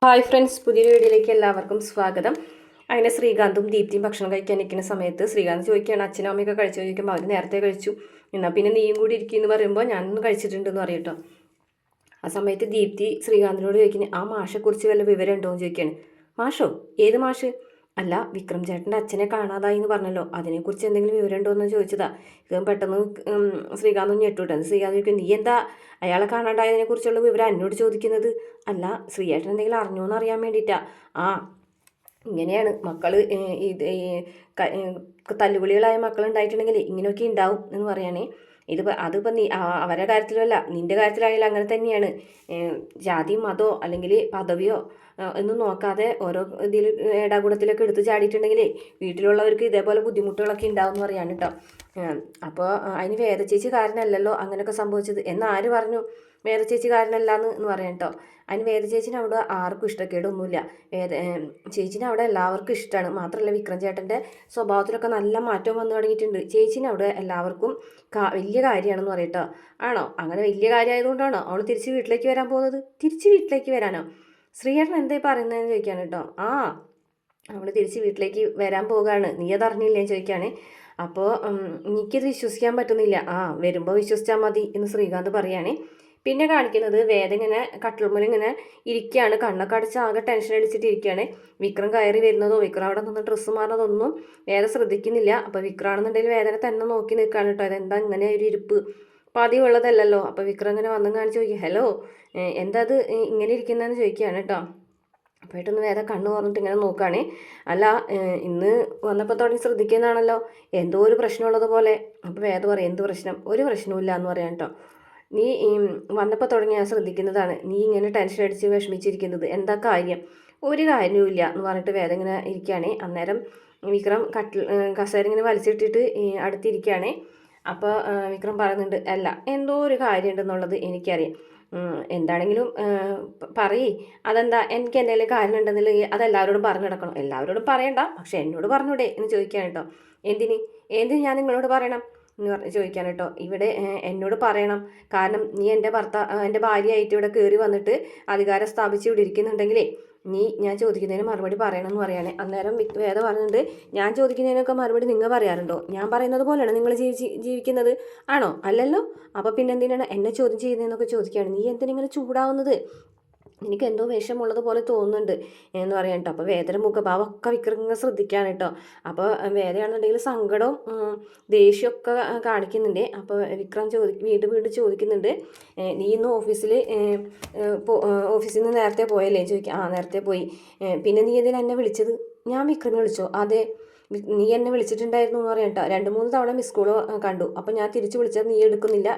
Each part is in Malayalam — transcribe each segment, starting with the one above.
ഹായ് ഫ്രണ്ട്സ്, പുതിയൊരു വീഡിയോയിലേക്ക് എല്ലാവർക്കും സ്വാഗതം. അങ്ങനെ ശ്രീകാന്തും ദീപ്തിയും ഭക്ഷണം കഴിക്കാൻ നിൽക്കുന്ന സമയത്ത് ശ്രീകാന്ത് ചോദിക്കുകയാണ്, അച്ഛനും അമ്മയൊക്കെ കഴിച്ചു ചോദിക്കുമ്പോൾ അവർ നേരത്തെ കഴിച്ചു, എന്നാൽ പിന്നെ നീയും കൂടി ഇരിക്കുമെന്ന് പറയുമ്പോൾ ഞാനൊന്നും കഴിച്ചിട്ടുണ്ടെന്ന് പറയട്ടോ. ആ സമയത്ത് ദീപ്തി ശ്രീകാന്തിനോട് ചോദിക്കുന്നത്, ആ മാഷെക്കുറിച്ച് വല്ല വിവരം ഉണ്ടോ എന്ന് ചോദിക്കുകയാണ്. മാഷോ? ഏത് മാഷ്? അല്ല, വിക്രം ചേട്ടൻ്റെ അച്ഛനെ കാണാതായി എന്ന് പറഞ്ഞല്ലോ, അതിനെക്കുറിച്ച് എന്തെങ്കിലും വിവരം ഉണ്ടോ എന്ന് ചോദിച്ചതാ. ഇത് പെട്ടെന്ന് ശ്രീകാന്തും ഞെട്ടുവിട്ടത്. ശ്രീകാന്ത് ചോദിക്കും, നീ എന്താ അയാളെ കാണാണ്ടായതിനെ കുറിച്ചുള്ള വിവരം എന്നോട് ചോദിക്കുന്നത്? അല്ല, ശ്രീയേട്ടൻ എന്തെങ്കിലും അറിഞ്ഞോ എന്ന് അറിയാൻ വേണ്ടിയിട്ടാ. ആ, ഇങ്ങനെയാണ് മക്കൾ ഇത് തല്ലുകുളികളായ മക്കളുണ്ടായിട്ടുണ്ടെങ്കിൽ ഇങ്ങനെയൊക്കെ ഉണ്ടാവും എന്ന് പറയാനേ. അതിപ്പോൾ നീ അവരുടെ കാര്യത്തിലല്ല, നിൻ്റെ കാര്യത്തിലായാലും അങ്ങനെ തന്നെയാണ്. ജാതി മതമോ അല്ലെങ്കിൽ പദവിയോ ഒന്നും നോക്കാതെ ഓരോ ഇതിൽ ഏടാകൂടത്തിലൊക്കെ എടുത്ത് ചാടിയിട്ടുണ്ടെങ്കിലേ വീട്ടിലുള്ളവർക്ക് ഇതേപോലെ ബുദ്ധിമുട്ടുകളൊക്കെ ഉണ്ടാവും എന്ന് പറയാണ് കേട്ടോ. അപ്പോൾ അതിന് വേദചേച്ചി കാരണമല്ലല്ലോ അങ്ങനെയൊക്കെ സംഭവിച്ചത് എന്നാര് പറഞ്ഞു? വേദചേച്ചി കാരണമല്ലാന്ന് പറയാം കേട്ടോ. അതിന് വേദചേച്ചിന് അവിടെ ആർക്കും ഇഷ്ടക്കേടൊന്നുമില്ല. ചേച്ചിനെ അവിടെ എല്ലാവർക്കും ഇഷ്ടമാണ്. മാത്രമല്ല, വിക്രം ചേട്ടൻ്റെ സ്വഭാവത്തിലൊക്കെ നല്ല മാറ്റം വന്നു തുടങ്ങിയിട്ടുണ്ട്. ചേച്ചിനെ അവിടെ എല്ലാവർക്കും വലിയ കാര്യമാണെന്ന് പറയട്ടോ. ആണോ? അങ്ങനെ വലിയ കാര്യമായതുകൊണ്ടാണോ അവൾ തിരിച്ച് വീട്ടിലേക്ക് വരാൻ പോകുന്നത്? തിരിച്ച് വീട്ടിലേക്ക് വരാനോ? ശ്രീയേട്ടൻ എന്തായി പറയുന്നതെന്ന് ചോദിക്കാൻ കേട്ടോ. അവൾ തിരിച്ച് വീട്ടിലേക്ക് വരാൻ പോവുകയാണ്, നീ അതറിഞ്ഞില്ലേ ചോദിക്കുകയാണ്. അപ്പോൾ എനിക്കത് വിശ്വസിക്കാൻ പറ്റുന്നില്ല. വരുമ്പോൾ വിശ്വസിച്ചാൽ മതി എന്ന് ശ്രീകാന്ത് പറയുകയാണ്. പിന്നെ കാണിക്കുന്നത് വേദ ഇങ്ങനെ കട്ടിൽമുല ഇങ്ങനെ ഇരിക്കുകയാണ്, കണ്ണൊക്കെ അടിച്ച് ആകെ ടെൻഷൻ അടിച്ചിട്ട് ഇരിക്കുകയാണ്. വിക്രം കയറി വരുന്നതോ വിക്രം അവിടെ നിന്ന് ഡ്രസ്സ് മാറുന്നതൊന്നും വേദ ശ്രദ്ധിക്കുന്നില്ല. അപ്പോൾ വിക്രമാണെന്നുണ്ടെങ്കിൽ വേദന തന്നെ നോക്കി നിൽക്കുകയാണ് കേട്ടോ. അതെന്താ ഇങ്ങനെ ഒരു ഇരിപ്പ്, പതിവുള്ളതല്ലല്ലോ. അപ്പോൾ വിക്രം ഇങ്ങനെ വന്നും കാണിച്ച് ചോദിക്കും, ഹലോ എന്താ അത് ഇങ്ങനെ ഇരിക്കുന്നതെന്ന് ചോദിക്കുകയാണ് കേട്ടോ. അപ്പോയിട്ടൊന്ന് വേദ കണ്ണ് തുറന്നിട്ട് ഇങ്ങനെ നോക്കുകയാണ്. അല്ല, ഇന്ന് വന്നപ്പോൾ തുടങ്ങി ശ്രദ്ധിക്കുന്നതാണല്ലോ, എന്തോ ഒരു പ്രശ്നമുള്ളത് പോലെ. അപ്പോൾ വേദ പറയും, എന്ത് പ്രശ്നം? ഒരു പ്രശ്നവും ഇല്ല എന്ന് പറയാം കേട്ടോ. നീ വന്നപ്പോൾ തുടങ്ങി ഞാൻ ശ്രദ്ധിക്കുന്നതാണ്, നീ ഇങ്ങനെ ടെൻഷൻ അടിച്ച് വിഷമിച്ചിരിക്കുന്നത് എന്താ കാര്യം? ഒരു കാര്യവുമില്ല എന്ന് പറഞ്ഞിട്ട് വേദന ഇങ്ങനെ ഇരിക്കുകയാണ്. അന്നേരം വിക്രം കസേര ഇങ്ങനെ വലിച്ചിട്ടിട്ട് അടുത്തിരിക്കുകയാണ്. അപ്പോൾ വിക്രം പറയുന്നുണ്ട്, അല്ല എന്തോ ഒരു കാര്യമുണ്ടെന്നുള്ളത് എനിക്കറിയാം, എന്താണെങ്കിലും പറയേ, അതെന്താ? എനിക്ക് എന്തെങ്കിലും കാര്യം ഉണ്ടെന്നുണ്ടെങ്കിൽ അതെല്ലാവരോടും പറഞ്ഞു നടക്കണം. എല്ലാവരോടും പറയണ്ട, പക്ഷെ എന്നോട് പറഞ്ഞൂടെ എന്ന് ചോദിക്കാൻ കേട്ടോ. എന്തിന് ഞാൻ നിങ്ങളോട് പറയണം എന്ന് ചോദിക്കാൻ കേട്ടോ. ഇവിടെ എന്നോട് പറയണം, കാരണം നീ എൻ്റെ ഭാര്യയായിട്ട് ഇവിടെ കയറി വന്നിട്ട് അധികാരം സ്ഥാപിച്ച് ഇവിടെ ഇരിക്കുന്നുണ്ടെങ്കിലേ ഞാൻ ചോദിക്കുന്നതിന് മറുപടി പറയണം എന്ന് പറയാണ്. അന്നേരം വേദ പറയുന്നുണ്ട്, ഞാൻ ചോദിക്കുന്നതിനൊക്കെ മറുപടി നിങ്ങൾ പറയാറുണ്ടോ? ഞാൻ പറയുന്നത് പോലെയാണ് നിങ്ങൾ ജീവിക്കുന്നത്? ആണോ? അല്ലല്ലോ. അപ്പോൾ പിന്നെന്തിനാണ് എന്നെ ചോദ്യം ചെയ്യുന്നതെന്നൊക്കെ ചോദിക്കുകയാണ്. നീ എന്തിനിങ്ങനെ ചൂടാവുന്നത്? എനിക്ക് എന്തോ വിഷമുള്ളത് പോലെ തോന്നുന്നുണ്ട് എന്ന് പറയാൻ കേട്ടോ. അപ്പോൾ വേദന മുഖഭാവമൊക്കെ വിക്രം ശ്രദ്ധിക്കുകയാണ് കേട്ടോ. അപ്പോൾ വേദയാണെന്നുണ്ടെങ്കിൽ സങ്കടവും ദേഷ്യമൊക്കെ കാണിക്കുന്നുണ്ട്. അപ്പോൾ വിക്രം വീണ്ടും ചോദിക്കുന്നുണ്ട്, നീ ഇന്ന് ഓഫീസിൽ നിന്ന് നേരത്തെ പോയല്ലേ ചോദിക്കാം. നേരത്തെ പോയി. പിന്നെ നീ എന്തിനാ എന്നെ വിളിച്ചത്? ഞാൻ വിക്രമിനെ വിളിച്ചോ? അതെ, നീ എന്നെ വിളിച്ചിട്ടുണ്ടായിരുന്നു എന്ന് പറയാം കേട്ടോ. 2-3 തവണ മിസ് കോൾ കണ്ടു. അപ്പോൾ ഞാൻ തിരിച്ച് വിളിച്ചത് നീ എടുക്കുന്നില്ല,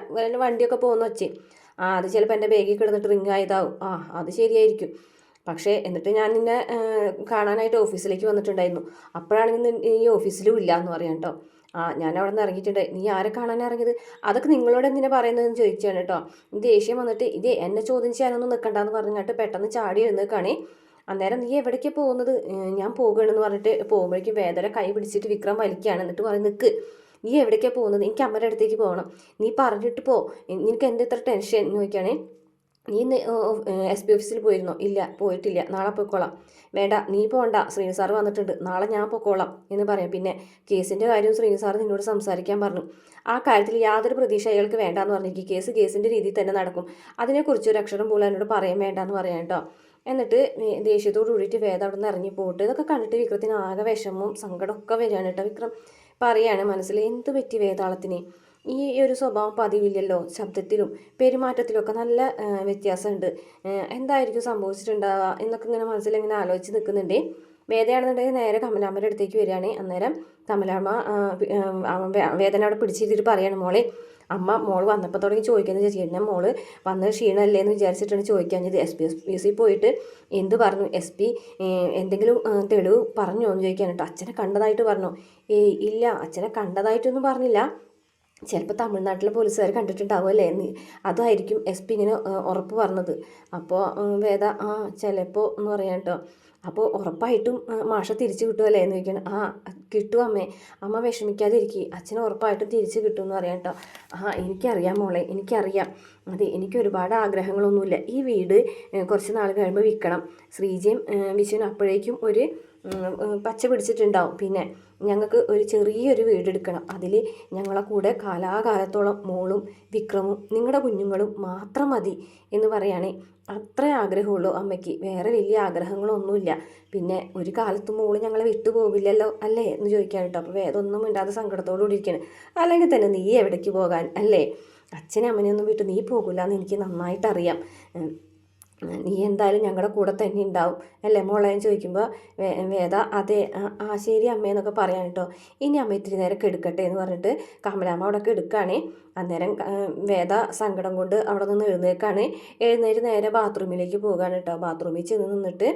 വണ്ടിയൊക്കെ പോകുന്ന വച്ചേ. അത് ചിലപ്പോൾ എൻ്റെ ബാഗിൽ കിടന്നിട്ട് റിങ് ആയതാവും. അത് ശരിയായിരിക്കും. പക്ഷേ എന്നിട്ട് ഞാൻ നിന്നെ കാണാനായിട്ട് ഓഫീസിലേക്ക് വന്നിട്ടുണ്ടായിരുന്നു. അപ്പോഴാണെങ്കിൽ ഈ ഓഫീസിലും ഇല്ല എന്ന് പറയാം കേട്ടോ. ഞാൻ അവിടെ നിന്ന് ഇറങ്ങിയിട്ടുണ്ട്. നീ ആരെ കാണാനാണ് ഇറങ്ങിയത്? അതൊക്കെ നിങ്ങളോട് എന്തിനാ പറയുന്നതെന്ന് ചോദിച്ചാണ് കേട്ടോ. ദേഷ്യം വന്നിട്ട് എന്നെ ചോദ്യം ചെയ്യാനൊന്നും നിൽക്കണ്ടെന്ന് പറഞ്ഞിട്ട് പെട്ടെന്ന് ചാടി എഴുന്നേക്കാണേ. അന്നേരം നീ എവിടേക്കാണ് പോകുന്നത്? ഞാൻ പോകുകയാണെന്ന് പറഞ്ഞിട്ട് പോകുമ്പോഴേക്കും വേദന കൈ പിടിച്ചിട്ട് വിക്രം വലിക്കുകയാണ്. എന്നിട്ട് പറയും, നിൽക്ക്, നീ എവിടേക്കാണ് പോകുന്നത്? എനിക്ക് അമ്മയുടെ അടുത്തേക്ക് പോകണം, നീ പറഞ്ഞിട്ട് പോ, നിനക്ക് എന്താ ഇത്ര ടെൻഷൻ എന്ന് ചോദിക്കുകയാണേ. നീ ഇന്ന് SP ഓഫീസിൽ പോയിരുന്നോ? ഇല്ല, പോയിട്ടില്ല, നാളെ പോയിക്കോളാം. വേണ്ട, നീ പോകണ്ട, ശ്രീനി സാറ് വന്നിട്ടുണ്ട്, നാളെ ഞാൻ പോയിക്കോളാം എന്ന് പറയാം. പിന്നെ കേസിൻ്റെ കാര്യവും ശ്രീനി സാറ് നിന്നോട് സംസാരിക്കാൻ പറഞ്ഞു. ആ കാര്യത്തിൽ യാതൊരു പ്രതീക്ഷ അയാൾക്ക് വേണ്ടാന്ന് പറഞ്ഞിരിക്കും. കേസിൻ്റെ രീതിയിൽ തന്നെ നടക്കും. അതിനെക്കുറിച്ച് ഒരു അക്ഷരം പോലും എന്നോട് പറയാൻ വേണ്ടാന്ന് പറയാം കേട്ടോ. എന്നിട്ട് ദേഷ്യത്തോട് കൂടിയിട്ട് വേദ അവിടെ നിന്ന് ഇറങ്ങി പോയിട്ട് ഇതൊക്കെ കണ്ടിട്ട് വിക്രത്തിന് ആകെ വിഷമവും സങ്കടമൊക്കെ വരികയാണ് കേട്ടോ. വിക്രം പറയാണ് മനസ്സിൽ, എന്ത് പറ്റി വേതാളത്തിന്? ഈ ഒരു സ്വഭാവം പതിവില്ലല്ലോ, ശബ്ദത്തിലും പെരുമാറ്റത്തിലുമൊക്കെ നല്ല വ്യത്യാസമുണ്ട്. എന്തായിരിക്കും സംഭവിച്ചിട്ടുണ്ടാവുക എന്നൊക്കെ ഇങ്ങനെ മനസ്സിലിങ്ങനെ ആലോചിച്ച് നിൽക്കുന്നുണ്ട്. വേദയാണെന്നുണ്ടെങ്കിൽ നേരെ കമലാമ്മയുടെ അടുത്തേക്ക് വരികയാണ്. അന്നേരം കമലാമ്മ വേദന അവിടെ പിടിച്ചിരുത്തിട്ട് പറയാണ്, മോളെ, അമ്മ മോൾ വന്നപ്പോൾ തുടങ്ങി ചോദിക്കുന്നത് ചേച്ചി, മോള് വന്ന് ക്ഷീണമല്ലേ എന്ന് വിചാരിച്ചിട്ടാണ് ചോദിക്കാഞ്ഞത്. SP ഓഫീസിൽ പോയിട്ട് എന്ത് പറഞ്ഞു? SP എന്തെങ്കിലും തെളിവ് പറഞ്ഞോ എന്ന് ചോദിക്കാൻ കേട്ടോ. അച്ഛനെ കണ്ടതായിട്ട് പറഞ്ഞോ? ഇല്ല, അച്ഛനെ കണ്ടതായിട്ടൊന്നും പറഞ്ഞില്ല, ചിലപ്പോൾ തമിഴ്നാട്ടിലെ പോലീസുകാർ കണ്ടിട്ടുണ്ടാവുമല്ലേ എന്ന്, അതുമായിരിക്കും SP ഇങ്ങനെ ഉറപ്പ് പറഞ്ഞത്. അപ്പോൾ വേദ ചിലപ്പോൾ എന്ന് പറയാം കേട്ടോ. അപ്പോൾ ഉറപ്പായിട്ടും മാഷ തിരിച്ചു കിട്ടുമല്ലേ എന്ന് ചോദിക്കണം. കിട്ടും അമ്മേ, അമ്മ വിഷമിക്കാതിരിക്കുക, അച്ഛനെ ഉറപ്പായിട്ടും തിരിച്ച് കിട്ടുമെന്ന് പറയാം കേട്ടോ. എനിക്കറിയാം മോളെ, എനിക്കറിയാം. അതെ, എനിക്ക് ഒരുപാട് ആഗ്രഹങ്ങളൊന്നുമില്ല. ഈ വീട് കുറച്ച് നാൾ കഴിയുമ്പോൾ വിൽക്കണം. ശ്രീജയും വിശുവിനും അപ്പോഴേക്കും ഒരു പച്ച പിടിച്ചിട്ടുണ്ടാവും. പിന്നെ ഞങ്ങൾക്ക് ഒരു ചെറിയൊരു വീടെടുക്കണം. അതിൽ ഞങ്ങളെ കൂടെ കാലാകാലത്തോളം മോളും വിക്രമും നിങ്ങളുടെ കുഞ്ഞുങ്ങളും മാത്രം മതി എന്ന് പറയുകയാണെ. അത്രേ ആഗ്രഹമുള്ളൂ അമ്മയ്ക്ക്, വേറെ വലിയ ആഗ്രഹങ്ങളൊന്നുമില്ല. പിന്നെ ഒരു കാലത്തും മോള് ഞങ്ങളെ വിട്ടുപോകില്ലല്ലോ അല്ലേ എന്ന് ചോദിക്കാൻ കേട്ടോ. അപ്പോൾ വേദമൊന്നും മിണ്ടാതെ സങ്കടത്തോടു കൂടി ഇരിക്കണം. അല്ലെങ്കിൽ തന്നെ നീ എവിടേക്ക് പോകാൻ അല്ലേ, അച്ഛനും അമ്മനെയൊന്നും വിട്ട് നീ പോകില്ല എന്ന് എനിക്ക് നന്നായിട്ടറിയാം. നീ എന്തായാലും ഞങ്ങളുടെ കൂടെ തന്നെ ഉണ്ടാവും അല്ലേ മോളെ എന്ന് ചോദിക്കുമ്പോൾ വേദ അതെ ശരി അമ്മയെന്നൊക്കെ പറയാൻ കേട്ടോ. ഇനി അമ്മ ഇത്തിരി നേരം കെടുക്കട്ടെ എന്ന് പറഞ്ഞിട്ട് കമലാമ്മ അവിടെ കെടുക്കുകയാണ്. അന്നേരം വേദ സങ്കടം കൊണ്ട് അവിടെ നിന്ന് എഴുന്നേറ്റ് നേരെ ബാത്റൂമിലേക്ക് പോകുകയാണ് കേട്ടോ. ബാത്റൂമിൽ ചെന്ന് നിന്നിട്ട്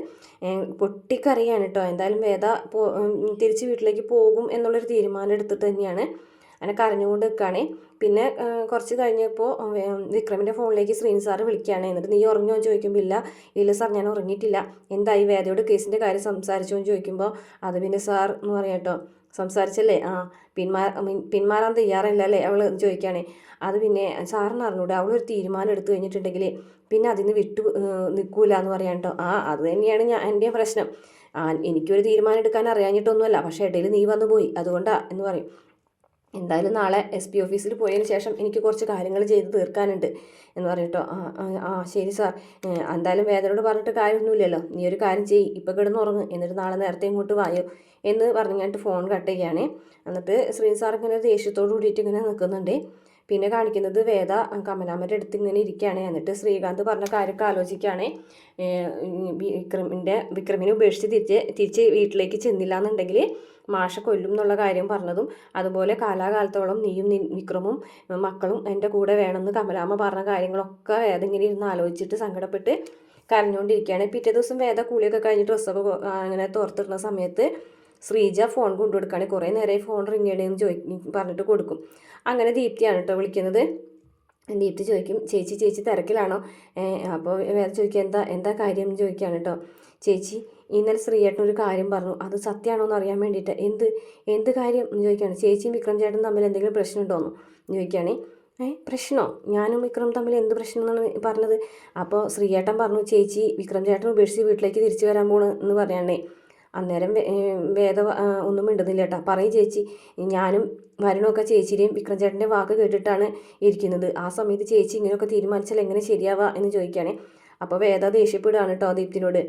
പൊട്ടിക്കറിയാണ് കേട്ടോ. എന്തായാലും വേദ തിരിച്ച് വീട്ടിലേക്ക് പോകും എന്നുള്ളൊരു തീരുമാനം എടുത്തിട്ട് തന്നെയാണ് അങ്ങനെ കരഞ്ഞുകൊണ്ട് നിൽക്കുകയാണ്. പിന്നെ കുറച്ച് കഴിഞ്ഞപ്പോൾ വിക്രമിൻ്റെ ഫോണിലേക്ക് ശ്രീനി സാറ് വിളിക്കുകയാണ്. എന്നിട്ട് നീ ഉറങ്ങുമോ എന്ന് ചോദിക്കുമ്പോൾ ഇല്ല സാർ ഞാൻ ഉറങ്ങിയിട്ടില്ല. എന്തായി വേദയോട് കേസിൻ്റെ കാര്യം സംസാരിച്ചോ എന്ന് ചോദിക്കുമ്പോൾ അത് പിന്നെ സാർ എന്ന് പറയാം കേട്ടോ. സംസാരിച്ചല്ലേ, പിന്മാറാൻ തയ്യാറല്ല അല്ലേ അവൾ ചോദിക്കുകയാണേ. അത് പിന്നെ സാറിന് അറിഞ്ഞൂടെ, അവളൊരു തീരുമാനം എടുത്തു കഴിഞ്ഞിട്ടുണ്ടെങ്കിൽ പിന്നെ അതിന് വിട്ടു നിൽക്കൂല എന്ന് പറയാം കേട്ടോ. അത് തന്നെയാണ് എൻ്റെ പ്രശ്നം. എനിക്കൊരു തീരുമാനം എടുക്കാൻ അറിയാഞ്ഞിട്ടൊന്നുമല്ല, പക്ഷേ ഇടയിൽ നീ വന്നു പോയി അതുകൊണ്ടാണ് എന്ന് പറയും. എന്തായാലും നാളെ SP ഓഫീസിൽ പോയതിന് ശേഷം എനിക്ക് കുറച്ച് കാര്യങ്ങൾ ചെയ്ത് തീർക്കാനുണ്ട് എന്ന് പറയട്ടോ. ശരി സാർ, എന്തായാലും വേദനയോട് പറഞ്ഞിട്ട് കാര്യമൊന്നുമില്ലല്ലോ, നീ ഒരു കാര്യം ചെയ്യ്, ഇപ്പോൾ കിടന്നുറങ്ങ്, എന്നിട്ട് നാളെ നേരത്തെ ഇങ്ങോട്ട് വായോ എന്ന് പറഞ്ഞിട്ട് ഫോൺ കട്ട് ചെയ്യുകയാണ്. എന്നിട്ട് ശ്രീ സാർ ഇങ്ങനെ ദേഷ്യത്തോട് കൂടിയിട്ട് ഇങ്ങനെ നിൽക്കുന്നുണ്ട്. പിന്നെ കാണിക്കുന്നത് വേദ കമലാമ്മൻ്റെ അടുത്ത് ഇങ്ങനെ ഇരിക്കുകയാണ്. എന്നിട്ട് ശ്രീകാന്ത് പറഞ്ഞ കാര്യമൊക്കെ ആലോചിക്കുകയാണ്. വിക്രമിനെ ഉപേക്ഷിച്ച് തിരിച്ച് വീട്ടിലേക്ക് ചെന്നില്ല എന്നുണ്ടെങ്കിൽ മാഷ കൊല്ലും എന്നുള്ള കാര്യം പറഞ്ഞതും, അതുപോലെ കാലാകാലത്തോളം നീയും വിക്രമും മക്കളും എൻ്റെ കൂടെ വേണമെന്ന് കമലാമ്മ പറഞ്ഞ കാര്യങ്ങളൊക്കെ വേദ ഇങ്ങനെ ഇരുന്ന് ആലോചിച്ചിട്ട് സങ്കടപ്പെട്ട് കരഞ്ഞുകൊണ്ടിരിക്കുകയാണ്. പിറ്റേ ദിവസം വേദ കൂളിയൊക്കെ കഴിഞ്ഞ് ഡ്രസ്സൊക്കെ അങ്ങനെ തോർത്തിടുന്ന സമയത്ത് ശ്രീജ ഫോൺ കൊണ്ടുകൊടുക്കുകയാണ്. കുറേ നേരമായി ഫോൺ റിങ് ചെയ്യണേന്ന് പറഞ്ഞിട്ട് കൊടുക്കും. അങ്ങനെ ദീപ്തിയാണ് കേട്ടോ വിളിക്കുന്നത്. ദീപ്തി ചോദിക്കും, ചേച്ചി തിരക്കിലാണോ? അപ്പോൾ വേറെ ചോദിക്കുക എന്താ കാര്യം എന്ന് ചോദിക്കുകയാണ് കേട്ടോ. ചേച്ചി ഇന്നലെ ശ്രീയേട്ടൻ ഒരു കാര്യം പറഞ്ഞു, അത് സത്യമാണോ എന്ന് അറിയാൻ വേണ്ടിയിട്ട്. എന്ത് കാര്യം എന്ന് ചോദിക്കുകയാണ്. ചേച്ചിയും വിക്രം ചേട്ടൻ തമ്മിൽ എന്തെങ്കിലും പ്രശ്നമുണ്ടോയെന്ന് ചോദിക്കുകയാണെ. പ്രശ്നമോ? ഞാനും വിക്രം തമ്മിൽ എന്ത് പ്രശ്നം എന്നാണ് പറഞ്ഞത്? അപ്പോൾ ശ്രീയേട്ടൻ പറഞ്ഞു ചേച്ചി വിക്രം ചേട്ടൻ ഉപേക്ഷിച്ച് വീട്ടിലേക്ക് തിരിച്ചു വരാൻ പോണെന്ന് പറയാണേ. അന്നേരം വേദ ഒന്നും മിണ്ടുന്നില്ല കേട്ടോ. പറയും ചേച്ചി, ഞാനും വരണമൊക്കെ ചേച്ചിയുടെയും വിക്രം ചേട്ടൻ്റെ വാക്ക് കേട്ടിട്ടാണ് ഇരിക്കുന്നത്. ആ സമയത്ത് ചേച്ചി ഇങ്ങനെയൊക്കെ തീരുമാനിച്ചാൽ എങ്ങനെ ശരിയാവുക എന്ന് ചോദിക്കുകയാണെ. അപ്പോൾ വേദ ദേഷ്യപ്പെടുകയാണ് കേട്ടോ ദീപ്തിനോട്.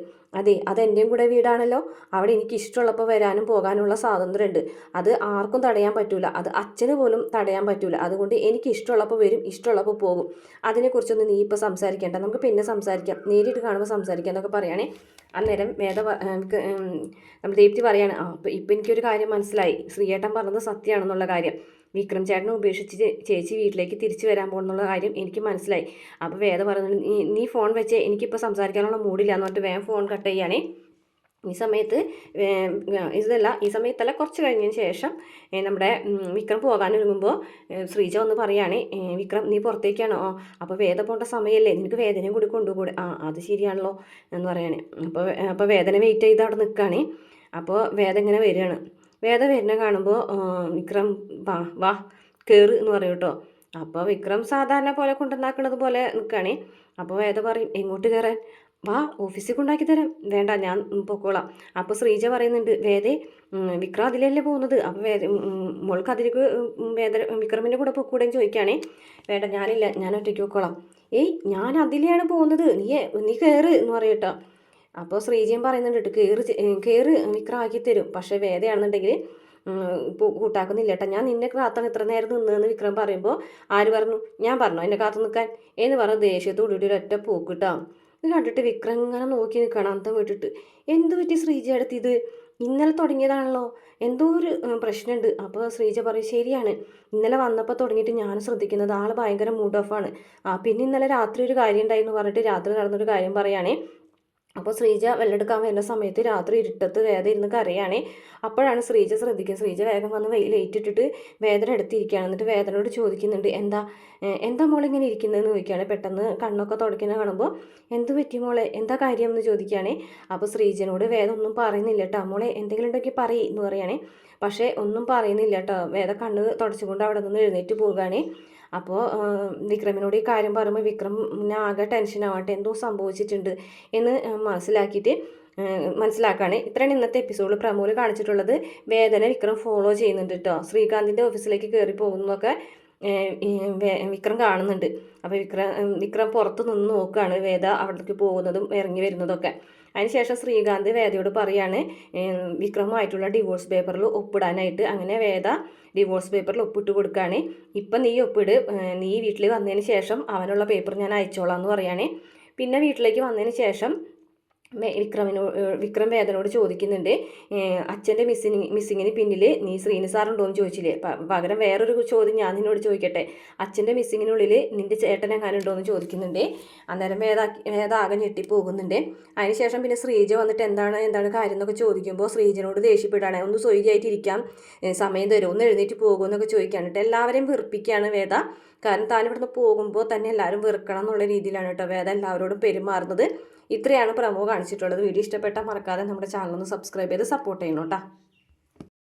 അതെൻ്റെയും കൂടെ വീടാണല്ലോ, അവിടെ എനിക്ക് ഇഷ്ടമുള്ളപ്പോൾ വരാനും പോകാനുള്ള സ്വാതന്ത്ര്യമുണ്ട്. അത് ആർക്കും തടയാൻ പറ്റൂല, അത് അച്ഛന് പോലും തടയാൻ പറ്റൂല. അതുകൊണ്ട് എനിക്ക് ഇഷ്ടമുള്ളപ്പോൾ വരും, ഇഷ്ടമുള്ളപ്പോൾ പോകും. അതിനെക്കുറിച്ചൊന്നും നീ ഇപ്പോൾ സംസാരിക്കേണ്ട, നമുക്ക് പിന്നെ സംസാരിക്കാം, നേരിട്ട് കാണുമ്പോൾ സംസാരിക്കാം എന്നൊക്കെ പറയുകയാണെ. അന്നേരം നമ്മൾ ദീപ്തി പറയാണ്, ഇപ്പം എനിക്കൊരു കാര്യം മനസ്സിലായി, ശ്രീയേട്ടൻ പറഞ്ഞത് സത്യമാണെന്നുള്ള കാര്യം. വിക്രം ചേട്ടനെ ഉപേക്ഷിച്ച് ചേച്ചി വീട്ടിലേക്ക് തിരിച്ചു വരാൻ പോകുന്നുള്ള കാര്യം എനിക്ക് മനസ്സിലായി. അപ്പോൾ വേദ പറയുന്നത്, നീ ഫോൺ വെച്ച് എനിക്കിപ്പോൾ സംസാരിക്കാനുള്ള മൂഡില്ല എന്ന് പറഞ്ഞിട്ട് വേഗം ഫോൺ കട്ട് ചെയ്യുകയാണേ. ഈ സമയത്തല്ല കുറച്ച് കഴിഞ്ഞതിന് ശേഷം നമ്മുടെ വിക്രം പോകാനൊരുങ്ങുമ്പോൾ ശ്രീജ ഒന്ന് പറയുകയാണ്, വിക്രം നീ പുറത്തേക്കാണോ? അപ്പോൾ വേദ പോകേണ്ട സമയമല്ലേ, നിനക്ക് വേദനയും കൂടി കൊണ്ടുകൂടെ? അത് ശരിയാണല്ലോ എന്ന് പറയുകയാണ്. അപ്പോൾ വേദന വെയിറ്റ് ചെയ്ത് അവിടെ നിൽക്കുകയാണ്. അപ്പോൾ വേദ ഇങ്ങനെ വരികയാണ്. വേദ വരുന്ന കാണുമ്പോൾ വിക്രം വാ കയറ് എന്ന് പറയും കേട്ടോ. അപ്പോൾ വിക്രം സാധാരണ പോലെ കൊണ്ടുവന്നാക്കുന്നത് പോലെ നിൽക്കുകയാണ്. അപ്പോൾ വേദ പറയും, എങ്ങോട്ട് കയറാൻ? വാ ഓഫീസിൽ കൊണ്ടാക്കി തരാം. വേണ്ട ഞാൻ പൊക്കോളാം. അപ്പോൾ ശ്രീജ പറയുന്നുണ്ട്, വിക്രം അതിലല്ലേ പോകുന്നത്, അപ്പോൾ മോൾക്ക് അതിലേക്ക് വിക്രമിൻ്റെ കൂടെ പൊക്കൂടെന്ന് ചോദിക്കുകയാണേ. വേണ്ട ഞാനില്ല, ഞാൻ ഒറ്റയ്ക്ക് പൊക്കോളാം. ഞാൻ അതിലെയാണ് പോകുന്നത്, നീ കയറ് എന്ന് പറയും കേട്ടോ. അപ്പോൾ ശ്രീജയും പറയുന്നുണ്ട്, കയറ് വിക്രം ആക്കി തരും. പക്ഷേ വേദയാണെന്നുണ്ടെങ്കിൽ കൂട്ടാക്കുന്നില്ല കേട്ടോ. ഞാൻ നിന്നെ കാത്താണ് ഇത്ര നേരം നിന്നതെന്ന് വിക്രം പറയുമ്പോൾ ആര് പറഞ്ഞു? ഞാൻ പറഞ്ഞോ എന്നെ കാത്തു നിൽക്കാൻ എന്ന് പറഞ്ഞ് ദേഷ്യത്തോടുകൂടി ഒരൊറ്റ പോക്ക് കിട്ടാം. ഇത് കണ്ടിട്ട് വിക്രം ഇങ്ങനെ നോക്കി നിൽക്കണം അന്തം വിട്ടിട്ട്. എന്ത് പറ്റി ശ്രീജ അടുത്ത്? ഇന്നലെ തുടങ്ങിയതാണല്ലോ, എന്തോ ഒരു പ്രശ്നമുണ്ട്. അപ്പോൾ ശ്രീജ പറയും, ശരിയാണ്, ഇന്നലെ വന്നപ്പോൾ തുടങ്ങിയിട്ട് ഞാൻ ശ്രദ്ധിക്കുന്നത് ആൾ ഭയങ്കര മൂഡ് ഓഫാണ്. പിന്നെ ഇന്നലെ രാത്രി ഒരു കാര്യം ഉണ്ടായിരുന്നു പറഞ്ഞിട്ട് രാത്രി നടന്നൊരു കാര്യം പറയുകയാണേ. അപ്പോൾ ശ്രീജ വെള്ളമെടുക്കാൻ വരുന്ന സമയത്ത് രാത്രി ഇരുട്ടത്ത് വേദ ഇരുന്ന് കരയാണേ. അപ്പോഴാണ് ശ്രീജ ശ്രദ്ധിക്കുക. ശ്രീജ വേഗം വന്ന് ലൈറ്റ് ഇട്ടിട്ട് വേദന എടുത്തിരിക്കുകയാണ്. എന്നിട്ട് വേദനയോട് ചോദിക്കുന്നുണ്ട്, എന്താ മോളെ ഇങ്ങനെ ഇരിക്കുന്നതെന്ന് ചോദിക്കുകയാണ്. പെട്ടെന്ന് കണ്ണൊക്കെ തുടയ്ക്കുന്ന കാണുമ്പോൾ എന്ത് പറ്റി മോളെ, എന്താ കാര്യം എന്ന് ചോദിക്കുകയാണേ. അപ്പോൾ ശ്രീജനോട് വേദ ഒന്നും പറയുന്നില്ല കേട്ടോ. മോളെ എന്തെങ്കിലും ഉണ്ടെങ്കിൽ പറയ് എന്ന് പറയുകയാണേ. പക്ഷേ ഒന്നും പറയുന്നില്ല കേട്ടോ. വേദ കണ്ണ് തുടച്ചുകൊണ്ട് അവിടെ നിന്ന് എഴുന്നേറ്റ് പോവുകയാണേ. അപ്പോൾ വിക്രമിനോട് ഈ കാര്യം പറയുമ്പോൾ വിക്രമിന് ആകെ ടെൻഷനാവട്ടെ, എന്തോ സംഭവിച്ചിട്ടുണ്ട് എന്ന് മനസ്സിലാക്കുകയാണ്. ഇത്രയാണ് ഇന്നത്തെ എപ്പിസോഡിൽ പ്രമോല് കാണിച്ചിട്ടുള്ളത്. വേദന വിക്രം ഫോളോ ചെയ്യുന്നുണ്ട് കേട്ടോ. ശ്രീകാന്തിൻ്റെ ഓഫീസിലേക്ക് കയറി പോകുന്നതൊക്കെ വിക്രം കാണുന്നുണ്ട്. അപ്പോൾ വിക്രം പുറത്ത് നിന്ന് നോക്കുകയാണ് വേദ അവിടേക്ക് പോകുന്നതും ഇറങ്ങി വരുന്നതൊക്കെ. അതിനുശേഷം ശ്രീകാന്ത് വേദയോട് പറയാണ് വിക്രമുമായിട്ടുള്ള ഡിവോഴ്സ് പേപ്പറിൽ ഒപ്പിടാനായിട്ട്. അങ്ങനെ വേദ ഡിവോഴ്സ് പേപ്പറിൽ ഒപ്പിട്ട് കൊടുക്കുകയാണ്. ഇപ്പം നീ ഒപ്പിട്, നീ വീട്ടിൽ വന്നതിന് ശേഷം അവനുള്ള പേപ്പർ ഞാൻ അയച്ചോളാം എന്ന് പറയുകയാണ്. പിന്നെ വീട്ടിലേക്ക് വന്നതിന് ശേഷം വിക്രം വേദനോട് ചോദിക്കുന്നുണ്ട്, അച്ഛൻ്റെ മിസ്സിങ്ങിന് പിന്നിൽ നീ ശ്രീനി സാറുണ്ടോ എന്ന് ചോദിച്ചില്ലേ? പകരം വേറൊരു ചോദ്യം ഞാൻ നിന്നോട് ചോദിക്കട്ടെ, അച്ഛൻ്റെ മിസ്സിങ്ങിനുള്ളിൽ നിൻ്റെ ചേട്ടൻ എങ്ങാനുണ്ടോ എന്ന് ചോദിക്കുന്നുണ്ട്. അന്നേരം വേദ ആകെ ഞെട്ടിപ്പോകുന്നുണ്ട്. അതിനുശേഷം പിന്നെ ശ്രീജ വന്നിട്ട് എന്താണ് കാര്യം എന്നൊക്കെ ചോദിക്കുമ്പോൾ ശ്രീജനോട് ദേഷ്യപ്പെടാണ്. ഒന്ന് സ്വൈര്യമായിട്ടിരിക്കാം, സമയം തരും, ഒന്ന് എഴുന്നേറ്റ് പോകുമെന്നൊക്കെ ചോദിക്കാനിട്ട് എല്ലാവരെയും വെറുപ്പിക്കുകയാണ് വേദ. കാരണം താൻ ഇവിടുന്ന് പോകുമ്പോൾ തന്നെ എല്ലാവരും വെറുക്കണം എന്നുള്ള രീതിയിലാണ് കേട്ടോ വേദ എല്ലാവരോടും പെരുമാറുന്നത്. ഇത്രയാണ് പ്രമോ കാണിച്ചിട്ടുള്ളത്. വീഡിയോ ഇഷ്ടപ്പെട്ടാൽ മറക്കാതെ നമ്മുടെ ചാനൽ ഒന്ന് സബ്സ്ക്രൈബ് ചെയ്ത് സപ്പോർട്ട് ചെയ്യണം കേട്ടോ.